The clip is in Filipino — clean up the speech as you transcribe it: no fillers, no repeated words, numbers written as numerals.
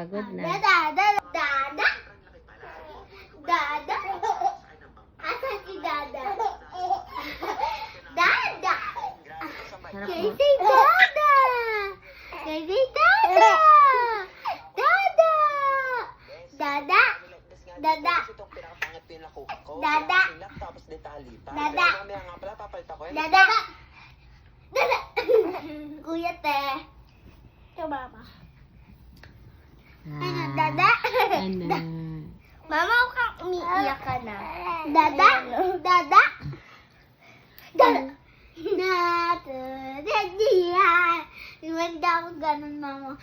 Pagod na. Dada, dada, dada. Dada. Asan si Dada? Dada. Harap Kay mo. si Dada. Kay si Dada. Dada. Dada. Dada. Dada. Dada. Dada. Dada. Kuya te. Ito mama. Ano, Dada? Ano? Mama, huwag kang umiiyak ka na. Dada? Dada? Dada? Dada? Dada? Iwan daw ganun, mama.